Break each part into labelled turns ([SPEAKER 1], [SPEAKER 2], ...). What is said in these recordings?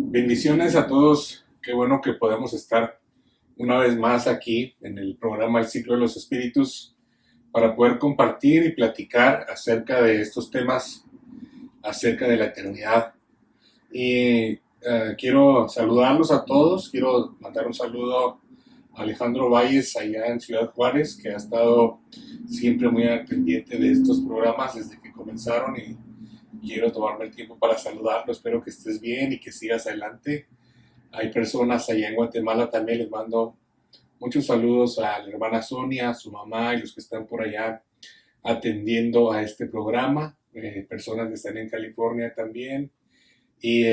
[SPEAKER 1] Bendiciones a todos. Qué bueno que podemos estar una vez más aquí en el programa El Ciclo de los Espíritus para poder compartir y platicar acerca de estos temas, acerca de la eternidad. Y quiero saludarlos a todos. Quiero mandar un saludo a Alejandro Valles allá en Ciudad Juárez, que ha estado siempre muy al pendiente de estos programas desde que comenzaron y quiero tomarme el tiempo para saludarlo. Espero que estés bien y que sigas adelante. Hay personas allá en Guatemala también, les mando muchos saludos a la hermana Sonia, a su mamá y los que están por allá atendiendo a este programa, personas que están en California también. Y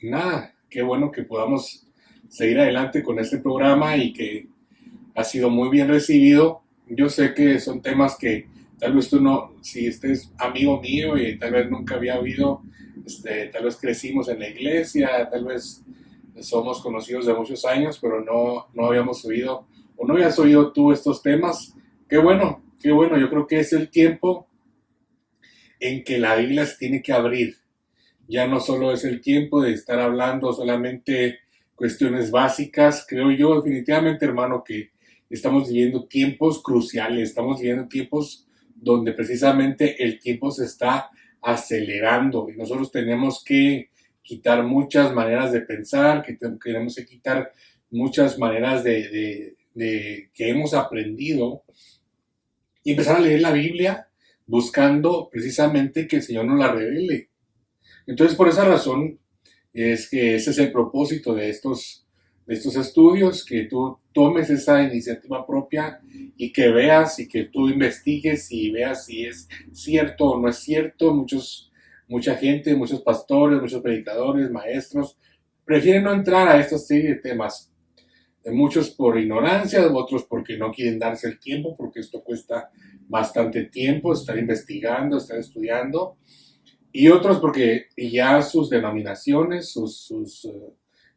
[SPEAKER 1] nada, qué bueno que podamos seguir adelante con este programa y que ha sido muy bien recibido. Yo sé que son temas que tal vez tú no, si estés amigo mío y tal vez nunca había oído, tal vez crecimos en la iglesia, tal vez somos conocidos de muchos años, pero no habíamos oído o no habías oído tú estos temas. Qué bueno, yo creo que es el tiempo en que la Biblia se tiene que abrir. Ya no solo es el tiempo de estar hablando solamente cuestiones básicas, creo yo definitivamente, hermano, que estamos viviendo tiempos cruciales, estamos viviendo tiempos donde precisamente el tiempo se está acelerando y nosotros tenemos que quitar muchas maneras de pensar, que tenemos que quitar muchas maneras que hemos aprendido y empezar a leer la Biblia buscando precisamente que el Señor nos la revele. Entonces, por esa razón, es que ese es el propósito de estos estudios, que tú tomes esa iniciativa propia y que veas y que tú investigues y veas si es cierto o no es cierto. Mucha gente, muchos pastores, muchos predicadores, maestros, prefieren no entrar a esta serie de temas. Muchos por ignorancia, otros porque no quieren darse el tiempo, porque esto cuesta bastante tiempo, estar investigando, estar estudiando. Y otros porque ya sus denominaciones, sus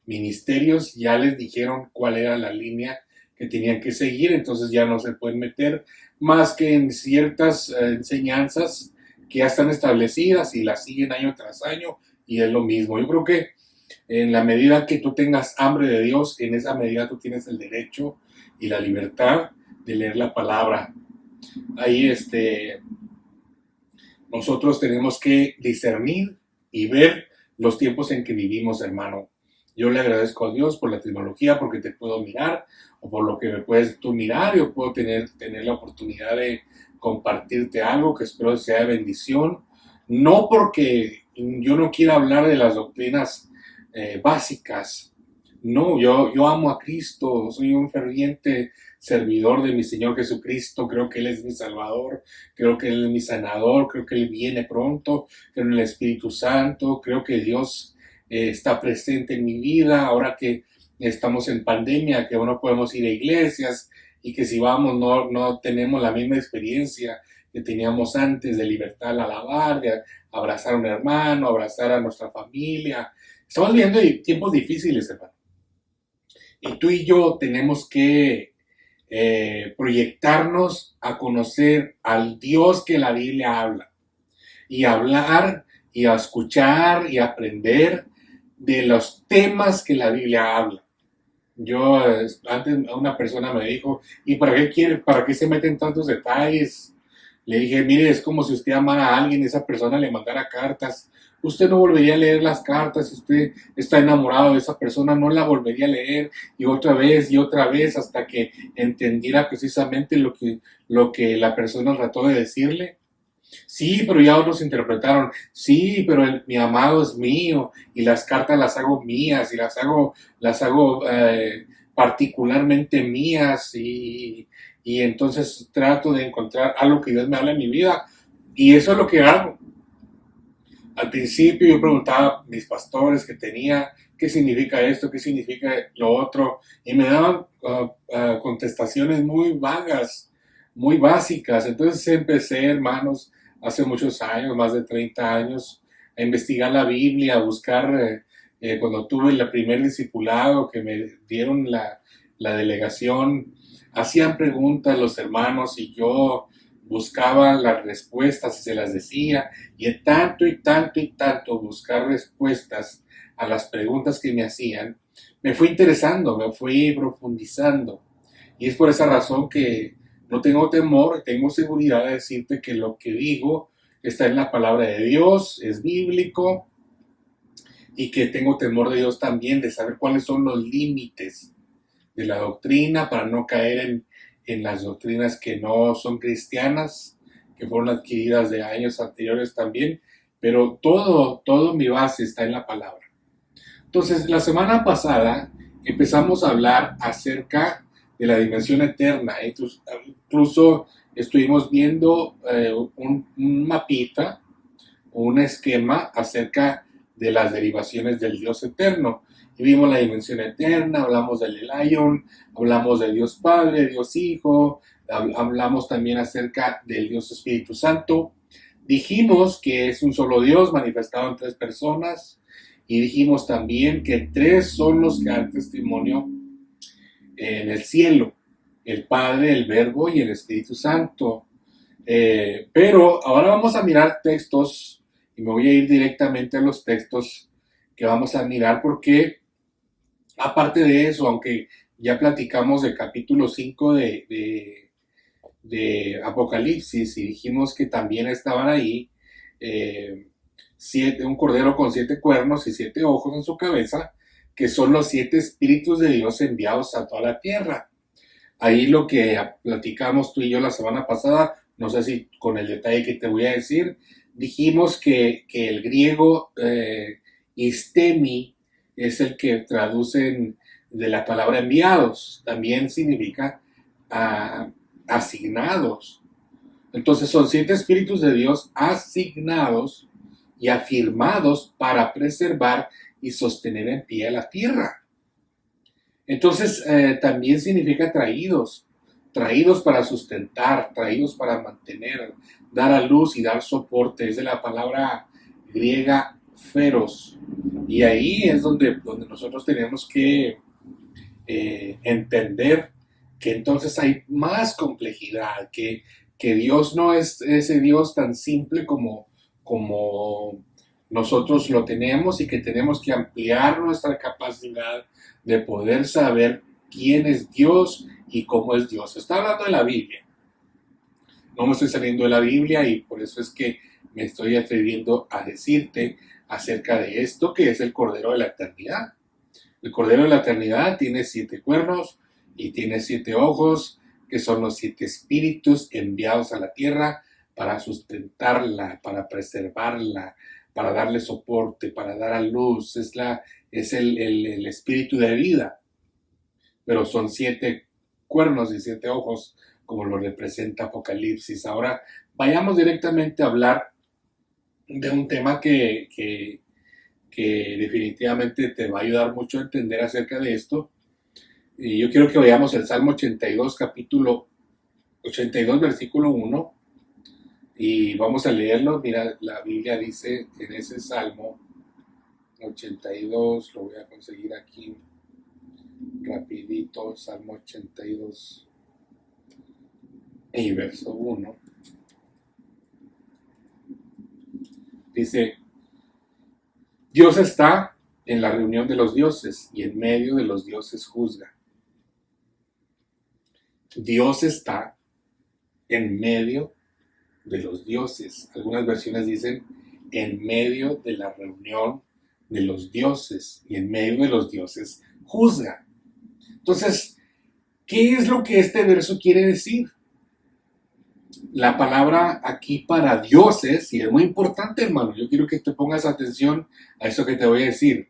[SPEAKER 1] ministerios ya les dijeron cuál era la línea que tenían que seguir, entonces ya no se pueden meter más que en ciertas enseñanzas que ya están establecidas y las siguen año tras año y es lo mismo. Yo creo que en la medida que tú tengas hambre de Dios, en esa medida tú tienes el derecho y la libertad de leer la palabra. Ahí nosotros tenemos que discernir y ver los tiempos en que vivimos, hermano. Yo le agradezco a Dios por la tecnología, porque te puedo mirar, o por lo que me puedes tú mirar. Yo puedo tener la oportunidad de compartirte algo que espero sea de bendición. No porque yo no quiera hablar de las doctrinas básicas. No, yo amo a Cristo, soy un ferviente servidor de mi Señor Jesucristo, creo que Él es mi Salvador, creo que Él es mi sanador, creo que Él viene pronto, creo en el Espíritu Santo, creo que Dios está presente en mi vida, ahora que estamos en pandemia, que no podemos ir a iglesias y que si vamos no tenemos la misma experiencia que teníamos antes de libertad al alabar, de abrazar a un hermano, abrazar a nuestra familia. Estamos viviendo tiempos difíciles, hermano. Y tú y yo tenemos que proyectarnos a conocer al Dios que la Biblia habla y hablar y a escuchar y aprender de los temas que la Biblia habla. Yo antes una persona me dijo, ¿y para qué se meten tantos detalles? Le dije, mire, es como si usted amara a alguien y esa persona le mandara cartas. Usted no volvería a leer las cartas, si usted está enamorado de esa persona, no la volvería a leer y otra vez hasta que entendiera precisamente lo que la persona trató de decirle. Sí, pero ya otros interpretaron, sí, pero mi amado es mío y las cartas las hago mías y las hago particularmente mías y entonces trato de encontrar algo que Dios me habla en mi vida y eso es lo que hago. Al principio yo preguntaba a mis pastores que tenía, ¿qué significa esto? ¿Qué significa lo otro? Y me daban contestaciones muy vagas, muy básicas. Entonces empecé, hermanos, hace muchos años, más de 30 años, a investigar la Biblia, a buscar, cuando tuve el primer discipulado que me dieron la delegación, hacían preguntas los hermanos y yo buscaba las respuestas y se las decía, y en tanto y tanto y tanto buscar respuestas a las preguntas que me hacían, me fui interesando, me fui profundizando. Y es por esa razón que no tengo temor, tengo seguridad de decirte que lo que digo está en la palabra de Dios, es bíblico, y que tengo temor de Dios también, de saber cuáles son los límites de la doctrina para no caer en las doctrinas que no son cristianas, que fueron adquiridas de años anteriores también, pero todo mi base está en la palabra. Entonces, la semana pasada empezamos a hablar acerca de la dimensión eterna. Incluso estuvimos viendo un mapita, un esquema acerca de las derivaciones del Dios eterno. Y vimos la dimensión eterna, hablamos del Elión, hablamos de Dios Padre, Dios Hijo, hablamos también acerca del Dios Espíritu Santo. Dijimos que es un solo Dios manifestado en tres personas, y dijimos también que tres son los que dan testimonio en el cielo: el Padre, el Verbo y el Espíritu Santo. Pero ahora vamos a mirar textos, y me voy a ir directamente a los textos que vamos a mirar, porque aparte de eso, aunque ya platicamos del capítulo 5 de Apocalipsis y dijimos que también estaban ahí un cordero con 7 cuernos y 7 ojos en su cabeza, que son los 7 espíritus de Dios enviados a toda la tierra. Ahí lo que platicamos tú y yo la semana pasada, no sé si con el detalle que te voy a decir, dijimos que el griego istemi es el que traducen de la palabra enviados, también significa asignados. Entonces son 7 espíritus de Dios asignados y afirmados para preservar y sostener en pie la tierra. Entonces también significa traídos para sustentar, traídos para mantener, dar a luz y dar soporte. Es de la palabra griega feros. Y ahí es donde nosotros tenemos que entender que entonces hay más complejidad, que Dios no es ese Dios tan simple como nosotros lo tenemos, y que tenemos que ampliar nuestra capacidad de poder saber quién es Dios y cómo es Dios. Está hablando de la Biblia. No me estoy saliendo de la Biblia, y por eso es que me estoy atreviendo a decirte acerca de esto, que es el Cordero de la Eternidad. El Cordero de la Eternidad tiene 7 cuernos y tiene 7 ojos, que son los 7 espíritus enviados a la tierra para sustentarla, para preservarla, para darle soporte, para dar a luz. Es el espíritu de vida. Pero son 7 cuernos y 7 ojos, como lo representa Apocalipsis. Ahora vayamos directamente a hablar de un tema que definitivamente te va a ayudar mucho a entender acerca de esto. Y yo quiero que veamos el Salmo 82, capítulo 82, versículo 1, y vamos a leerlo. Mira, la Biblia dice en ese Salmo 82, lo voy a conseguir aquí rapidito, Salmo 82 y verso 1, dice: Dios está en la reunión de los dioses, y en medio de los dioses juzga. Dios está en medio de los dioses. Algunas versiones dicen en medio de la reunión de los dioses, y en medio de los dioses juzga. Entonces, ¿qué es lo que este verso quiere decir? La palabra aquí para dioses, y es muy importante, hermano, yo quiero que te pongas atención a eso que te voy a decir,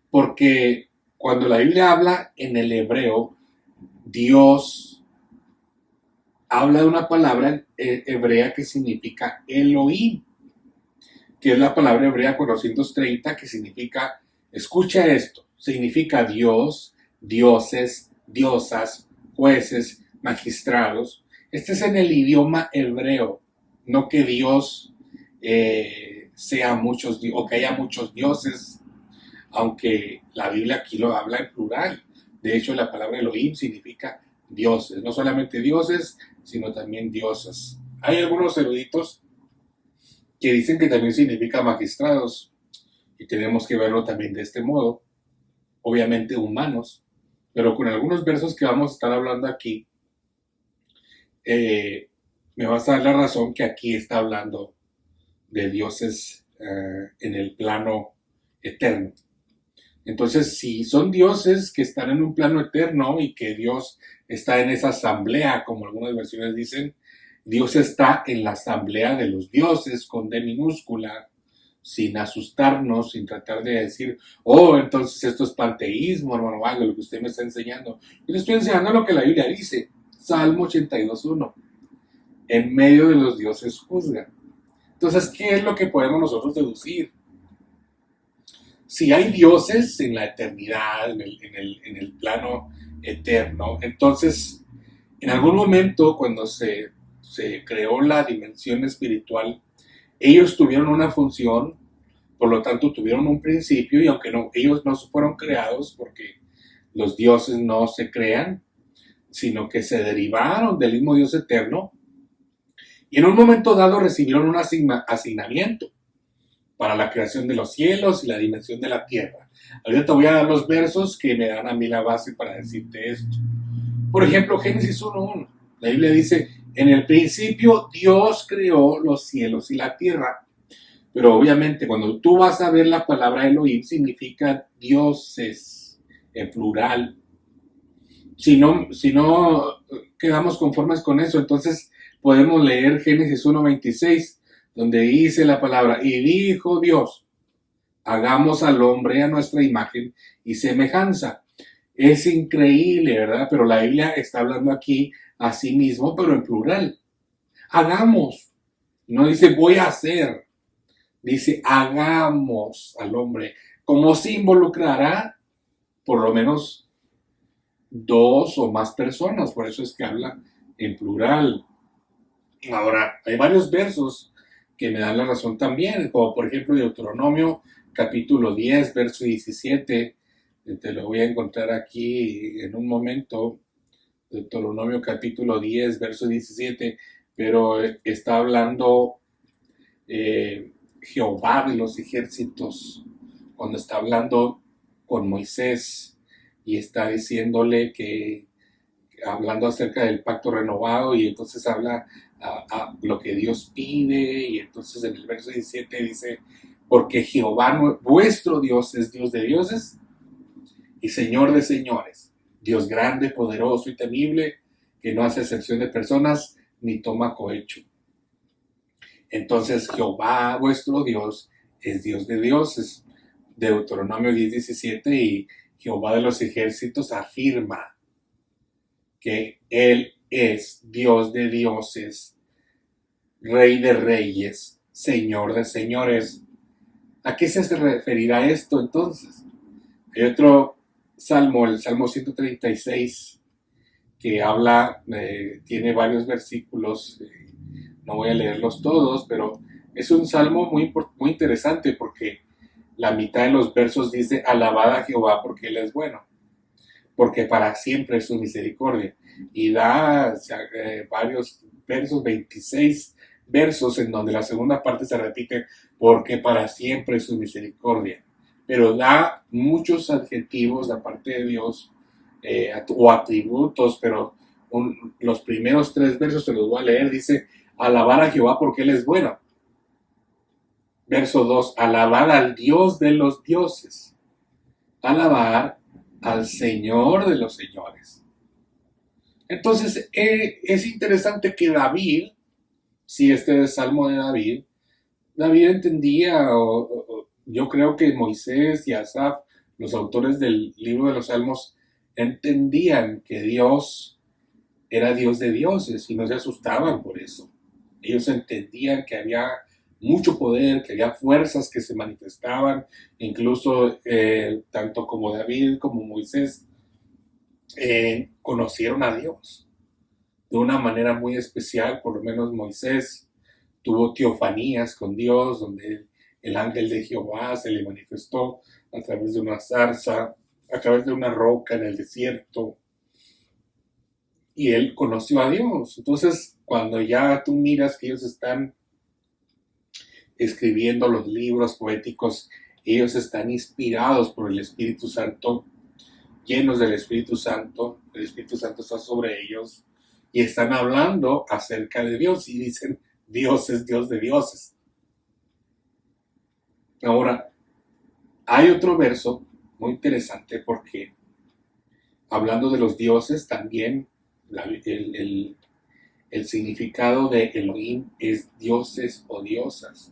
[SPEAKER 1] porque cuando la Biblia habla en el hebreo, Dios habla de una palabra hebrea que significa Elohim, que es la palabra hebrea 430, que significa, escucha esto, significa Dios, dioses, diosas, jueces, magistrados. Este es en el idioma hebreo, no que Dios sea muchos, o que haya muchos dioses, aunque la Biblia aquí lo habla en plural. De hecho, la palabra Elohim significa dioses, no solamente dioses, sino también diosas. Hay algunos eruditos que dicen que también significa magistrados, y tenemos que verlo también de este modo, obviamente humanos, pero con algunos versos que vamos a estar hablando aquí, me vas a dar la razón que aquí está hablando de dioses en el plano eterno. Entonces, si son dioses que están en un plano eterno y que Dios está en esa asamblea, como algunas versiones dicen, Dios está en la asamblea de los dioses con D minúscula, sin asustarnos, sin tratar de decir, oh, entonces esto es panteísmo, hermano, vale, lo que usted me está enseñando. Yo le estoy enseñando lo que la Biblia dice, Salmo 82:1, en medio de los dioses juzga. Entonces, ¿qué es lo que podemos nosotros deducir? Si hay dioses en la eternidad, en el plano eterno, entonces, en algún momento, cuando se creó la dimensión espiritual, ellos tuvieron una función, por lo tanto tuvieron un principio, y aunque ellos no fueron creados, porque los dioses no se crean, sino que se derivaron del mismo Dios eterno, y en un momento dado recibieron un asignamiento para la creación de los cielos y la dimensión de la tierra. Ahorita te voy a dar los versos que me dan a mí la base para decirte esto. Por ejemplo, Génesis 1:1. La Biblia dice, en el principio Dios creó los cielos y la tierra. Pero obviamente cuando tú vas a ver la palabra Elohim, significa dioses, en plural. Si no quedamos conformes con eso, entonces podemos leer Génesis 1:26, donde dice la palabra, y dijo Dios, hagamos al hombre a nuestra imagen y semejanza. Es increíble, ¿verdad? Pero la Biblia está hablando aquí a sí mismo, pero en plural. Hagamos. No dice voy a hacer. Dice hagamos al hombre. ¿Cómo se involucrará? Por lo menos dos o más personas. Por eso es que habla en plural. Ahora, hay varios versos que me dan la razón también, como por ejemplo Deuteronomio capítulo 10, verso 17, te lo voy a encontrar aquí en un momento, Deuteronomio capítulo 10, verso 17, pero está hablando Jehová de los ejércitos, cuando está hablando con Moisés y está diciéndole que, hablando acerca del pacto renovado, y entonces habla a lo que Dios pide, y entonces en el verso 17 dice, porque Jehová vuestro Dios es Dios de dioses y Señor de señores, Dios grande, poderoso y temible, que no hace excepción de personas ni toma cohecho. Entonces Jehová vuestro Dios es Dios de dioses, Deuteronomio 10:17, y Jehová de los ejércitos afirma que Él es Dios de dioses, Rey de reyes, Señor de señores. ¿A qué se referirá esto entonces? Hay otro salmo, el Salmo 136, que habla, tiene varios versículos, no voy a leerlos todos, pero es un salmo muy interesante porque la mitad de los versos dice, alabad a Jehová porque Él es bueno, porque para siempre es su misericordia. Y da varios versos, 26 versos, en donde la segunda parte se repite, porque para siempre es su misericordia. Pero da muchos adjetivos de parte de Dios, o atributos, pero los primeros 3 versos se los voy a leer. Dice, alabar a Jehová porque Él es bueno. Verso 2, alabar al Dios de los dioses. Alabar al Señor de los señores. Entonces, es interesante que David, si este es el Salmo de David, David entendía, yo creo que Moisés y Asaf, los autores del libro de los Salmos, entendían que Dios era Dios de dioses y no se asustaban por eso. Ellos entendían que había mucho poder, que había fuerzas que se manifestaban, incluso tanto como David como Moisés conocieron a Dios de una manera muy especial. Por lo menos Moisés tuvo teofanías con Dios, donde el ángel de Jehová se le manifestó a través de una zarza, a través de una roca en el desierto. y él conoció a Dios. Entonces, cuando ya tú miras que ellos están escribiendo los libros poéticos, ellos están inspirados por el Espíritu Santo, llenos del Espíritu Santo, el Espíritu Santo está sobre ellos, y están hablando acerca de Dios, y dicen, Dios es Dios de dioses. Ahora, hay otro verso muy interesante porque, hablando de los dioses, también el significado de Elohim es dioses o diosas.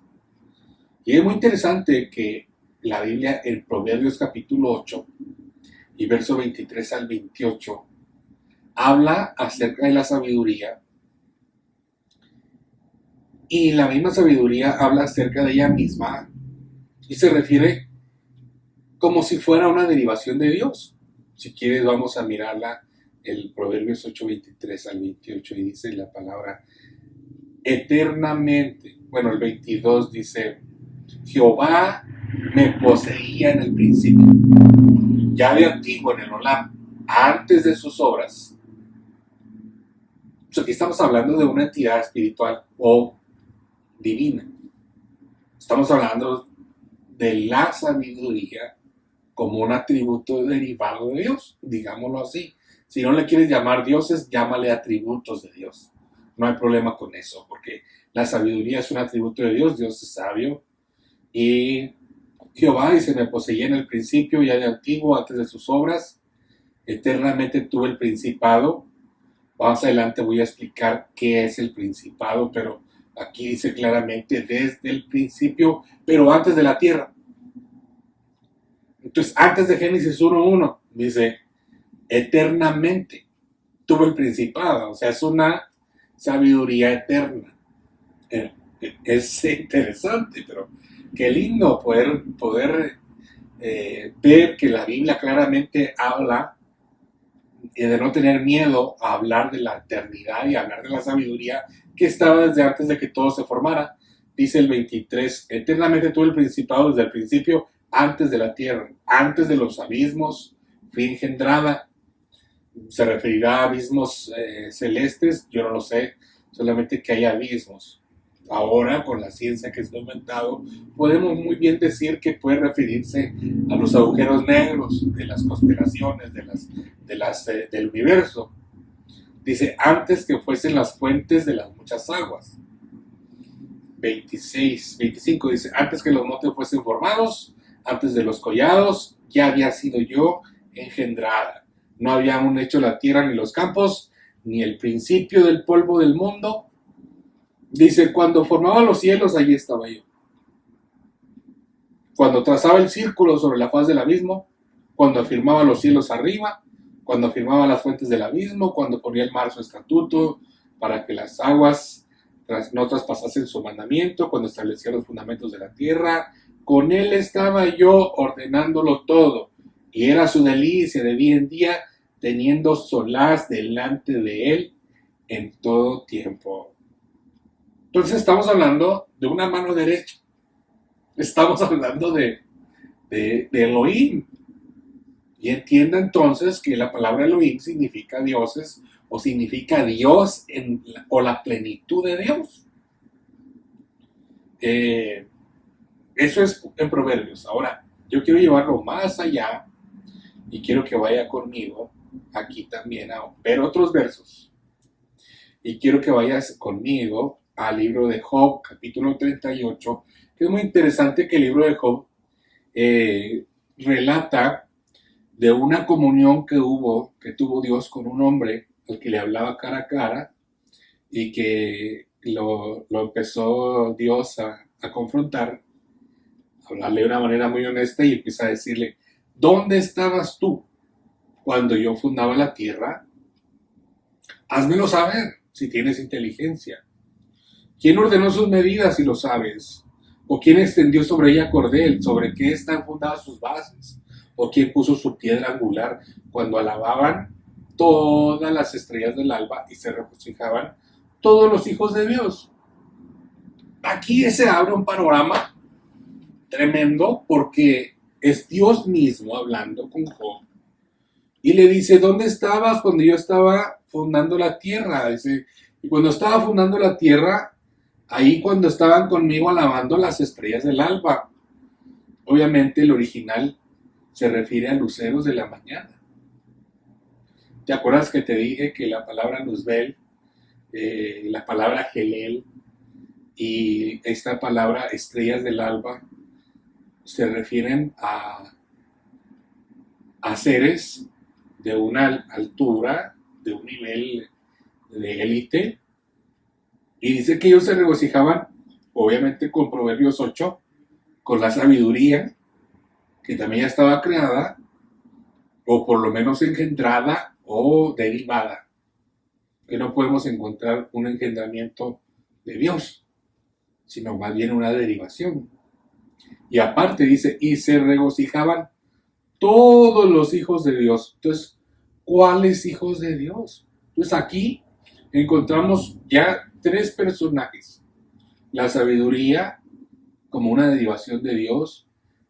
[SPEAKER 1] Y es muy interesante que la Biblia, en Proverbios capítulo 8 y verso 23 al 28, habla acerca de la sabiduría, y la misma sabiduría habla acerca de ella misma y se refiere como si fuera una derivación de Dios. Si quieres, vamos a mirarla, el Proverbios 8, 23 al 28, y dice la palabra eternamente. Bueno, el 22 dice, Jehová me poseía en el principio, ya de antiguo en el Olam, antes de sus obras. Aquí estamos hablando de una entidad espiritual o divina. Estamos hablando de la sabiduría como un atributo derivado de Dios, digámoslo así. Si no le quieres llamar dioses, llámale atributos de Dios. No hay problema con eso, porque la sabiduría es un atributo de Dios, Dios es sabio. Y Jehová dice, me poseía en el principio, ya de antiguo, antes de sus obras, eternamente tuve el principado. Más adelante voy a explicar qué es el principado, pero aquí dice claramente desde el principio, pero antes de la tierra. Entonces, antes de Génesis 1:1, dice, eternamente tuvo el principado. O sea, es una sabiduría eterna. Es interesante, pero qué lindo poder ver que la Biblia claramente habla de no tener miedo a hablar de la eternidad y hablar de la sabiduría que estaba desde antes de que todo se formara. Dice el 23, eternamente tuvo el principado desde el principio, antes de la tierra, antes de los abismos, fui engendrada. Se referirá a abismos celestes, yo no lo sé, solamente que hay abismos. Ahora, con la ciencia que está aumentado, podemos muy bien decir que puede referirse a los agujeros negros de las constelaciones, del universo. Dice, antes que fuesen las fuentes de las muchas aguas. 25 dice, antes que los montes fuesen formados, antes de los collados, ya había sido yo engendrada. No había aún hecho la tierra ni los campos, ni el principio del polvo del mundo. Dice, cuando formaba los cielos, allí estaba yo. Cuando trazaba el círculo sobre la faz del abismo, cuando afirmaba los cielos arriba, cuando afirmaba las fuentes del abismo, cuando ponía el mar su estatuto para que las aguas no traspasasen su mandamiento, cuando establecía los fundamentos de la tierra, con él estaba yo ordenándolo todo, y era su delicia de día en día, teniendo solaz delante de él en todo tiempo. Entonces estamos hablando de una mano derecha. Estamos hablando de Elohim. Y entienda entonces que la palabra Elohim significa dioses o significa Dios o la plenitud de Dios. Eso es en Proverbios. Ahora, yo quiero llevarlo más allá y quiero que vaya conmigo aquí también a ver otros versos. Y quiero que vayas conmigo al libro de Job, capítulo 38, que es muy interesante que el libro de Job relata de una comunión que tuvo Dios con un hombre al que le hablaba cara a cara y que lo empezó Dios a confrontar, a hablarle de una manera muy honesta y empieza a decirle, ¿dónde estabas tú cuando yo fundaba la tierra? Házmelo saber si tienes inteligencia. ¿Quién ordenó sus medidas si lo sabes? ¿O quién extendió sobre ella cordel? ¿Sobre qué están fundadas sus bases? ¿O quién puso su piedra angular cuando alababan todas las estrellas del alba y se regocijaban todos los hijos de Dios? Aquí se abre un panorama tremendo porque es Dios mismo hablando con Job y le dice, ¿dónde estabas cuando yo estaba fundando la tierra. Dice, y cuando estaba fundando la tierra, ahí cuando estaban conmigo alabando las estrellas del alba. Obviamente el original se refiere a luceros de la mañana. ¿Te acuerdas que te dije que la palabra Luzbel, la palabra Gelel y esta palabra estrellas del alba se refieren a seres de una altura, de un nivel de élite? Y dice que ellos se regocijaban, obviamente con Proverbios 8, con la sabiduría, que también ya estaba creada, o por lo menos engendrada o derivada, que no podemos encontrar un engendramiento de Dios, sino más bien una derivación. Y aparte dice, y se regocijaban todos los hijos de Dios. Entonces, ¿cuáles hijos de Dios? Entonces aquí encontramos ya tres personajes. La sabiduría como una derivación de Dios,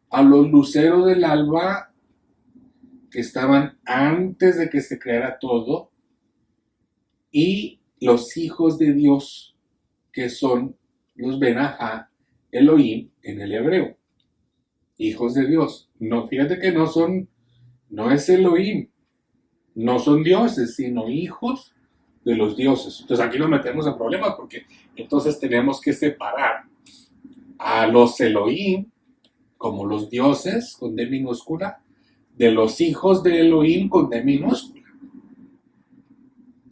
[SPEAKER 1] a los luceros del alba que estaban antes de que se creara todo, y los hijos de Dios que son los Benajá Elohim en el hebreo. Hijos de Dios. No, fíjate que no es Elohim, no son dioses, sino hijos de los dioses. Entonces aquí nos metemos en problemas porque entonces tenemos que separar a los Elohim como los dioses con D minúscula de los hijos de Elohim con D minúscula.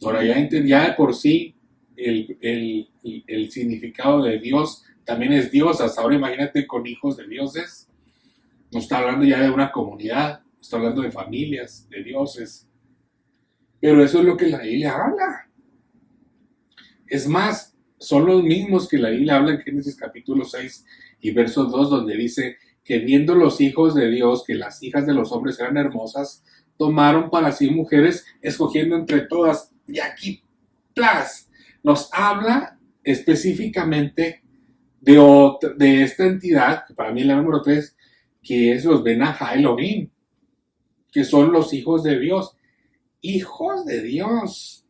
[SPEAKER 1] Ahora ya de por sí el significado de Dios también es diosas. Ahora imagínate con hijos de dioses. No está hablando ya de una comunidad, está hablando de familias, de dioses. Pero eso es lo que la Biblia habla. Es más, son los mismos que la Biblia habla en Génesis capítulo 6 y verso 2, donde dice que viendo los hijos de Dios que las hijas de los hombres eran hermosas, tomaron para sí mujeres, escogiendo entre todas. Y aquí, plas, nos habla específicamente de esta entidad, que para mí es la número 3, que es los Benajá Elohim, que son los hijos de Dios. Hijos de Dios.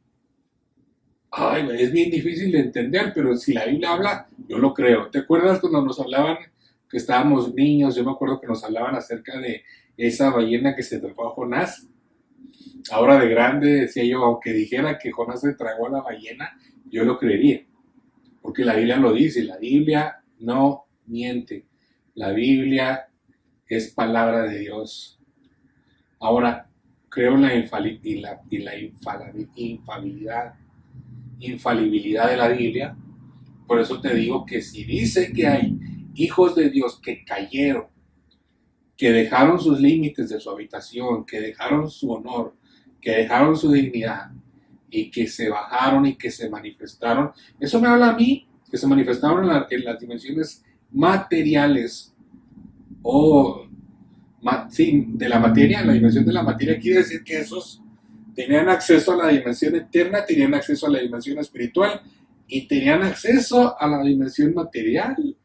[SPEAKER 1] Ay, es bien difícil de entender, pero si la Biblia habla, yo lo creo. ¿Te acuerdas cuando nos hablaban que estábamos niños? Yo me acuerdo que nos hablaban acerca de esa ballena que se tragó a Jonás. Ahora de grande decía yo, aunque dijera que Jonás se tragó a la ballena, yo lo creería. Porque la Biblia lo dice, la Biblia no miente. La Biblia es palabra de Dios. Ahora, creo en la infalibilidad de la Biblia. Por eso te digo que si dice que hay hijos de Dios que cayeron, que dejaron sus límites de su habitación, que dejaron su honor, que dejaron su dignidad y que se bajaron y que se manifestaron, eso me habla a mí, que se manifestaron en las dimensiones materiales o sí, de la materia. La dimensión de la materia quiere decir que esos tenían acceso a la dimensión eterna, tenían acceso a la dimensión espiritual y tenían acceso a la dimensión material.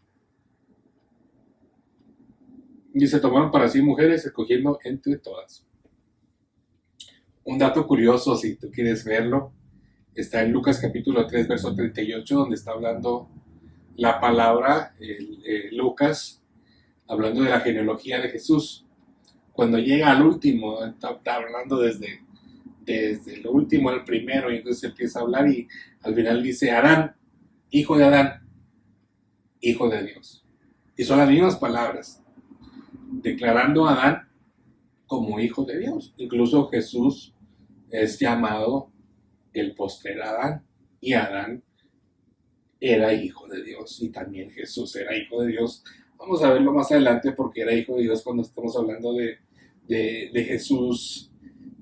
[SPEAKER 1] Y se tomaron para sí mujeres, escogiendo entre todas. Un dato curioso, si tú quieres verlo, está en Lucas capítulo 3, verso 38, donde está hablando la palabra, Lucas, hablando de la genealogía de Jesús. Cuando llega al último, está hablando desde el último al primero, y entonces empieza a hablar y al final dice Adán, hijo de Adán, hijo de Dios. Y son las mismas palabras, declarando a Adán como hijo de Dios. Incluso Jesús es llamado el postrer Adán, y Adán era hijo de Dios, y también Jesús era hijo de Dios. Vamos a verlo más adelante porque era hijo de Dios cuando estamos hablando de Jesús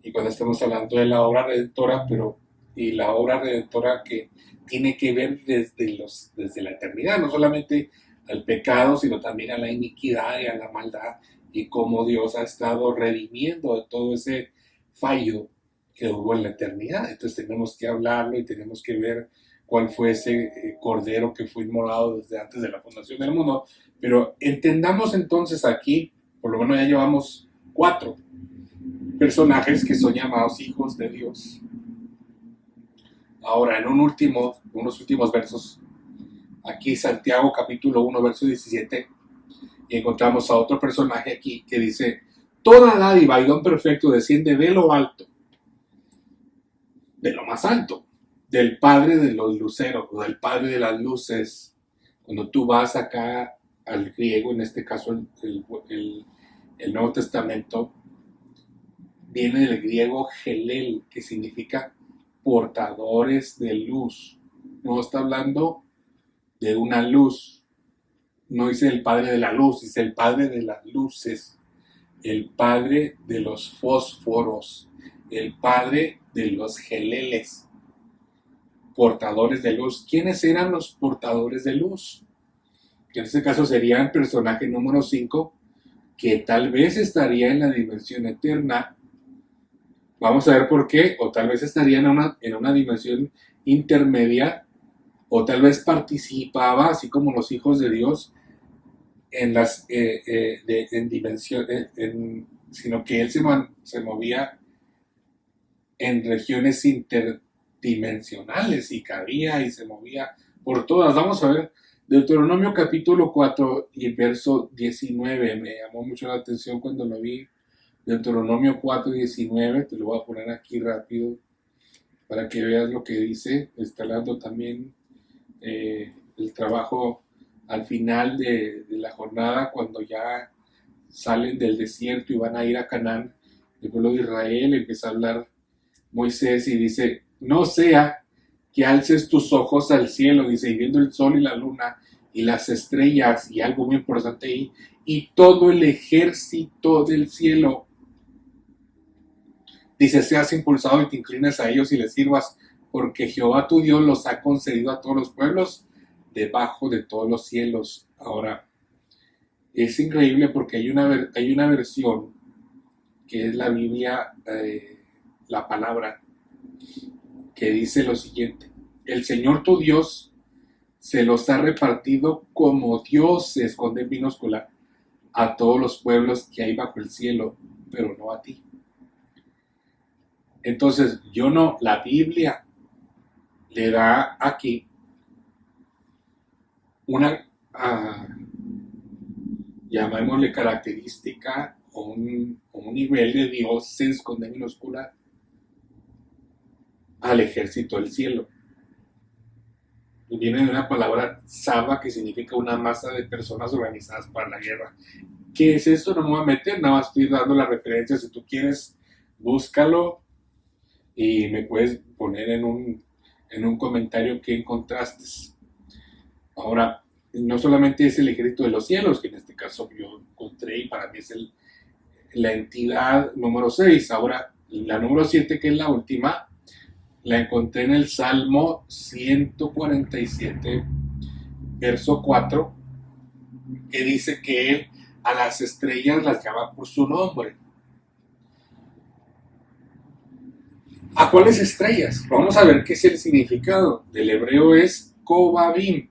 [SPEAKER 1] y cuando estamos hablando de la obra redentora, y la obra redentora que tiene que ver desde la eternidad, no solamente al pecado, sino también a la iniquidad y a la maldad, y cómo Dios ha estado redimiendo de todo ese fallo que hubo en la eternidad. Entonces tenemos que hablarlo y tenemos que ver cuál fue ese cordero que fue inmolado desde antes de la fundación del mundo. Pero entendamos entonces aquí, por lo menos ya llevamos 4 personajes que son llamados hijos de Dios. Ahora, en unos últimos versos, aquí Santiago capítulo 1, verso 17, y encontramos a otro personaje aquí que dice, toda dádiva y don perfecto desciende de lo alto, de lo más alto, del Padre de los luceros, del Padre de las luces. Cuando tú vas acá al griego, en este caso el Nuevo Testamento, viene del griego gelel, que significa portadores de luz. No está hablando de una luz, no dice el Padre de la luz, dice el Padre de las luces, el Padre de los fósforos, el Padre de los geleles, portadores de luz. ¿Quiénes eran los portadores de luz? Que en este caso sería el personaje número 5, que tal vez estaría en la dimensión eterna. Vamos a ver por qué, o tal vez estaría en una dimensión intermedia, o tal vez participaba, así como los hijos de Dios, en las en dimensión, sino que él se movía en regiones interdimensionales y cabía y se movía por todas. Vamos a ver Deuteronomio capítulo 4 y verso 19. Me llamó mucho la atención cuando lo vi. Deuteronomio 4, 19, te lo voy a poner aquí rápido para que veas lo que dice. Está hablando también el trabajo al final de la jornada, cuando ya salen del desierto y van a ir a Canaán. El pueblo de Israel empieza a hablar Moisés y dice, no sea que alces tus ojos al cielo, dice, y viendo el sol y la luna y las estrellas, y algo muy importante ahí, y todo el ejército del cielo. Dice, seas impulsado y te inclines a ellos y les sirvas, porque Jehová tu Dios los ha concedido a todos los pueblos debajo de todos los cielos. Ahora, es increíble porque hay una versión que es la Biblia, la palabra, que dice lo siguiente: el Señor tu Dios se los ha repartido como dioses, con D minúscula, a todos los pueblos que hay bajo el cielo, pero no a ti. Entonces, la Biblia le da aquí una, llamémosle característica o un nivel de dioses con D minúscula al ejército del cielo. Y viene de una palabra saba, que significa una masa de personas organizadas para la guerra. ¿Qué es esto? No me voy a meter, nada más estoy dando la referencia. Si tú quieres, búscalo y me puedes poner en un comentario qué encontraste. Ahora, no solamente es el ejército de los cielos, que en este caso yo encontré y para mí es la entidad número 6. Ahora, la número 7, que es la última, la encontré en el Salmo 147, verso 4, que dice que él a las estrellas las llama por su nombre. ¿A cuáles estrellas? Vamos a ver qué es el significado. Del hebreo es Kobabim.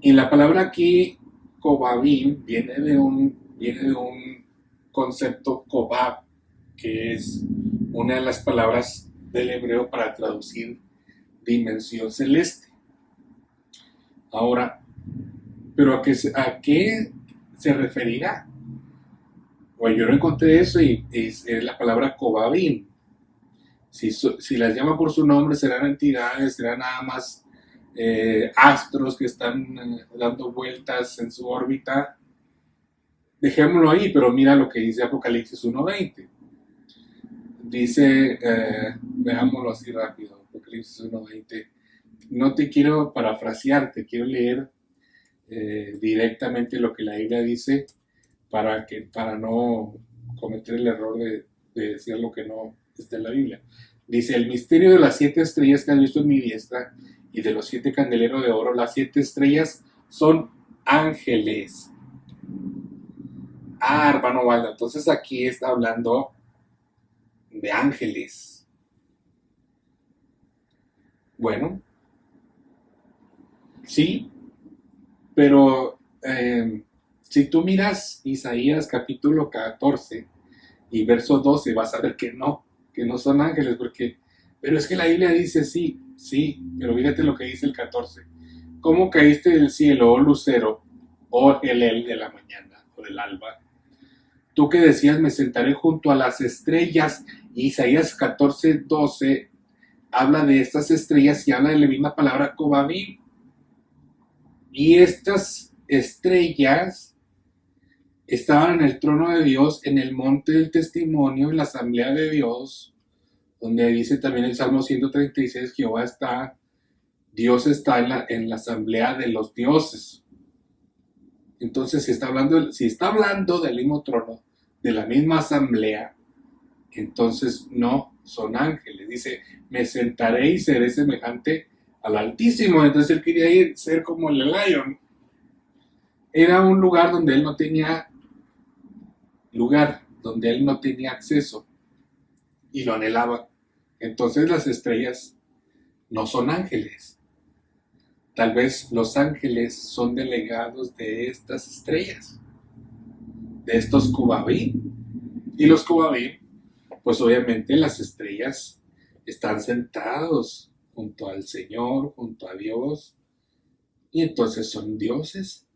[SPEAKER 1] Y la palabra aquí, Kobabim, viene de un concepto Kobab, que es una de las palabras del hebreo para traducir dimensión celeste. Ahora, ¿pero a qué se referirá? Bueno, yo no encontré eso y es la palabra Kobabim. Si las llama por su nombre, serán entidades, serán nada más astros que están dando vueltas en su órbita. Dejémoslo ahí, pero mira lo que dice Apocalipsis 1:20. Dice, veámoslo así rápido, Apocalipsis 1:20. No te quiero parafrasear, te quiero leer directamente lo que la Biblia dice para no cometer el error de decir lo que no está en la Biblia. Dice, el misterio de las 7 estrellas que has visto en mi diestra y de los 7 candeleros de oro. Las 7 estrellas son ángeles. Hermano Waldo, entonces aquí está hablando de ángeles. Bueno, sí, pero si tú miras Isaías capítulo 14 y verso 12, vas a ver que no son ángeles, porque Pero es que la Biblia dice sí, sí, pero fíjate lo que dice el 14. ¿Cómo caíste del cielo, oh lucero, oh Gelel de la mañana o del alba? Tú que decías, me sentaré junto a las estrellas. Isaías 14:12 habla de estas estrellas y habla de la misma palabra Cobabim. Y estas estrellas estaban en el trono de Dios, en el monte del testimonio, en la asamblea de Dios, donde dice también el Salmo 136, Jehová está, Dios está en la asamblea de los dioses. Entonces, si está hablando del mismo trono, de la misma asamblea, entonces no son ángeles. Dice, me sentaré y seré semejante al Altísimo. Entonces él quería ser como el Lion. Era un lugar donde él no tenía acceso y lo anhelaba. Entonces las estrellas no son ángeles. Tal vez los ángeles son delegados de estas estrellas, de estos Cubabí. Y los Cubabí, pues obviamente las estrellas están sentados junto al Señor, junto a Dios, y entonces son dioses.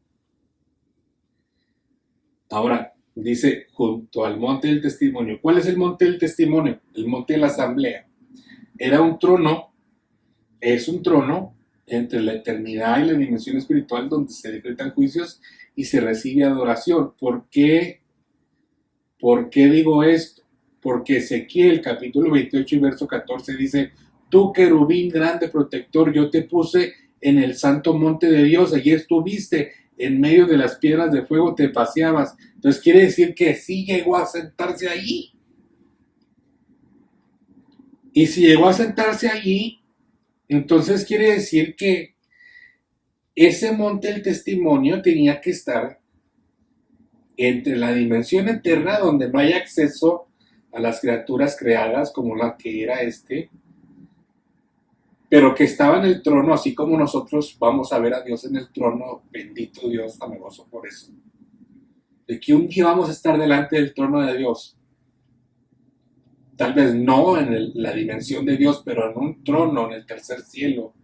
[SPEAKER 1] Ahora, dice, junto al monte del testimonio. ¿Cuál es el monte del testimonio? El monte de la asamblea. Era un trono, es un trono entre la eternidad y la dimensión espiritual donde se decretan juicios y se recibe adoración. ¿Por qué digo esto? Porque Ezequiel capítulo 28 y verso 14 dice, tú querubín grande protector, yo te puse en el santo monte de Dios, allí estuviste, en medio de las piedras de fuego te paseabas. Entonces quiere decir que sí llegó a sentarse allí. Y si llegó a sentarse allí, entonces quiere decir que ese monte del testimonio tenía que estar entre la dimensión eterna donde no hay acceso a las criaturas creadas como la que era pero que estaba en el trono, así como nosotros vamos a ver a Dios en el trono, bendito Dios, tan gozo por eso. De que un día vamos a estar delante del trono de Dios. Tal vez no en la dimensión de Dios, pero en un trono en el tercer cielo,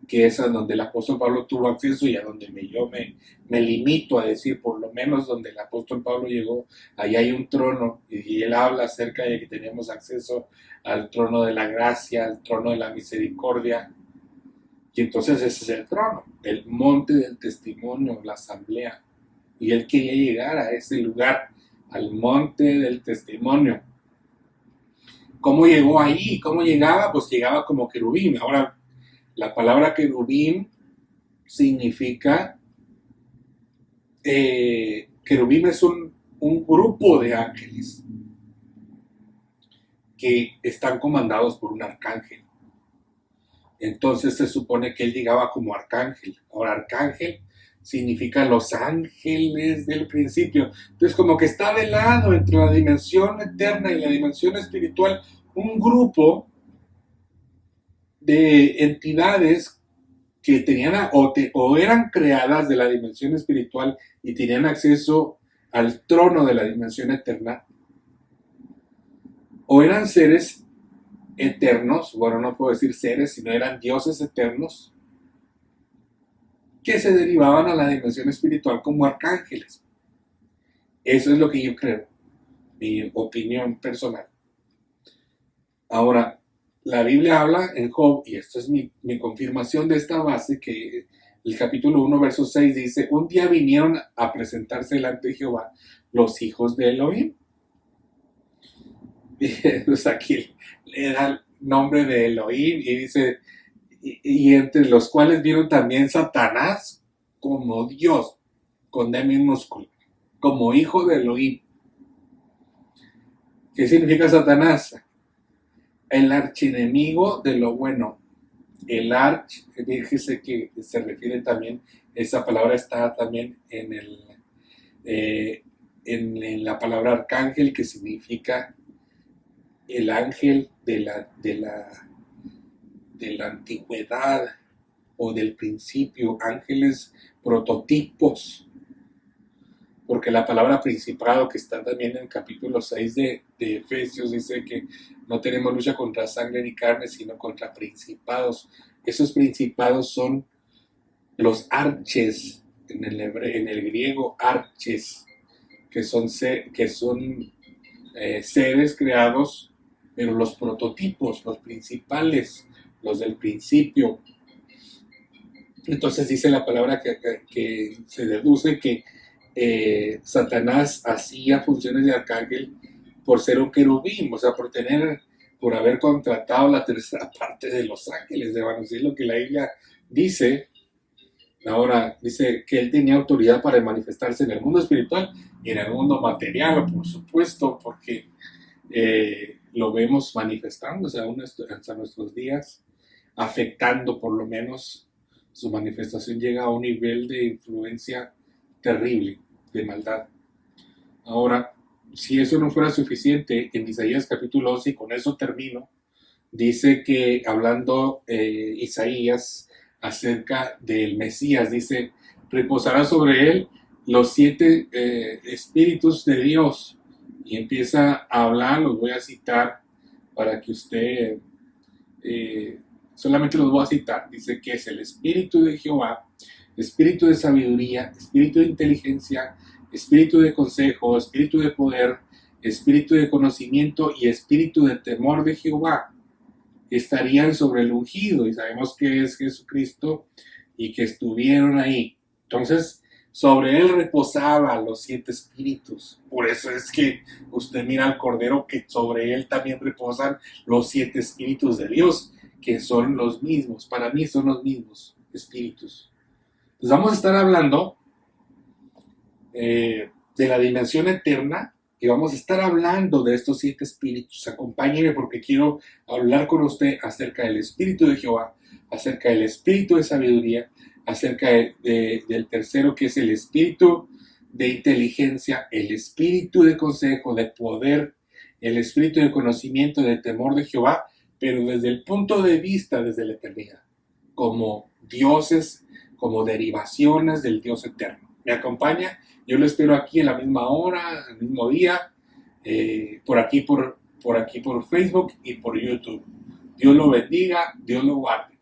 [SPEAKER 1] que es a donde el apóstol Pablo tuvo acceso y a donde yo me limito a decir, por lo menos donde el apóstol Pablo llegó, ahí hay un trono y él habla acerca de que tenemos acceso al trono de la gracia, al trono de la misericordia. Y entonces ese es el trono, el monte del testimonio, la asamblea. Y él quería llegar a ese lugar, al monte del testimonio. ¿Cómo llegó ahí? ¿Cómo llegaba? Pues llegaba como querubín. Ahora, la palabra querubín significa, querubín es un grupo de ángeles que están comandados por un arcángel. Entonces se supone que él llegaba como arcángel. Ahora, arcángel significa los ángeles del principio. Entonces, como que está de lado entre la dimensión eterna y la dimensión espiritual, un grupo de entidades que tenían o eran creadas de la dimensión espiritual y tenían acceso al trono de la dimensión eterna, o eran seres eternos, bueno, no puedo decir seres, sino eran dioses eternos, que se derivaban a la dimensión espiritual como arcángeles. Eso es lo que yo creo, mi opinión personal. Ahora, la Biblia habla en Job, y esta es mi confirmación de esta base, que el capítulo 1, verso 6 dice, un día vinieron a presentarse delante de Jehová los hijos de Elohim. Pues aquí le da el nombre de Elohim y dice, y entre los cuales vieron también Satanás como Dios, con D minúscula, como hijo de Elohim. ¿Qué significa Satanás? El archienemigo de lo bueno. El fíjese que se refiere también, esa palabra está también en la palabra arcángel, que significa el ángel de la antigüedad o del principio, ángeles prototipos, porque la palabra principado, que está también en el capítulo 6 de Efesios, dice que No tenemos lucha contra sangre ni carne, sino contra principados. Esos principados son los arches, en el griego arches, que son seres creados, pero los prototipos, los principales, los del principio. Entonces dice la palabra que se deduce que Satanás hacía funciones de arcángel por ser un querubín, o sea, por haber contratado la tercera parte de los ángeles, de decir lo que la Biblia dice. Ahora, dice que él tenía autoridad para manifestarse en el mundo espiritual y en el mundo material, por supuesto, porque lo vemos manifestándose aún hasta nuestros días, afectando por lo menos. Su manifestación llega a un nivel de influencia terrible, de maldad. Ahora, si eso no fuera suficiente, en Isaías capítulo 11, y con eso termino, dice que hablando Isaías acerca del Mesías, dice, reposará sobre él los 7 espíritus de Dios, y empieza a hablar, los voy a citar para que usted, solamente los voy a citar, dice que es el espíritu de Jehová, espíritu de sabiduría, espíritu de inteligencia, espíritu de consejo, espíritu de poder, espíritu de conocimiento y espíritu de temor de Jehová. Estarían sobre el ungido, y sabemos que es Jesucristo y que estuvieron ahí. Entonces, sobre él reposaban los 7 espíritus. Por eso es que usted mira al Cordero, que sobre él también reposan los 7 espíritus de Dios, que son los mismos. Para mí son los mismos espíritus. Entonces vamos a estar hablando de la dimensión eterna, y vamos a estar hablando de estos 7 espíritus. Acompáñeme porque quiero hablar con usted acerca del espíritu de Jehová, acerca del espíritu de sabiduría, acerca del tercero, que es el espíritu de inteligencia, el espíritu de consejo, de poder, el espíritu de conocimiento, de temor de Jehová, pero desde el punto de vista, desde la eternidad, como dioses, como derivaciones del Dios eterno. ¿Me acompaña? Yo lo espero aquí en la misma hora, el mismo día, por aquí por Facebook y por YouTube. Dios lo bendiga, Dios lo guarde.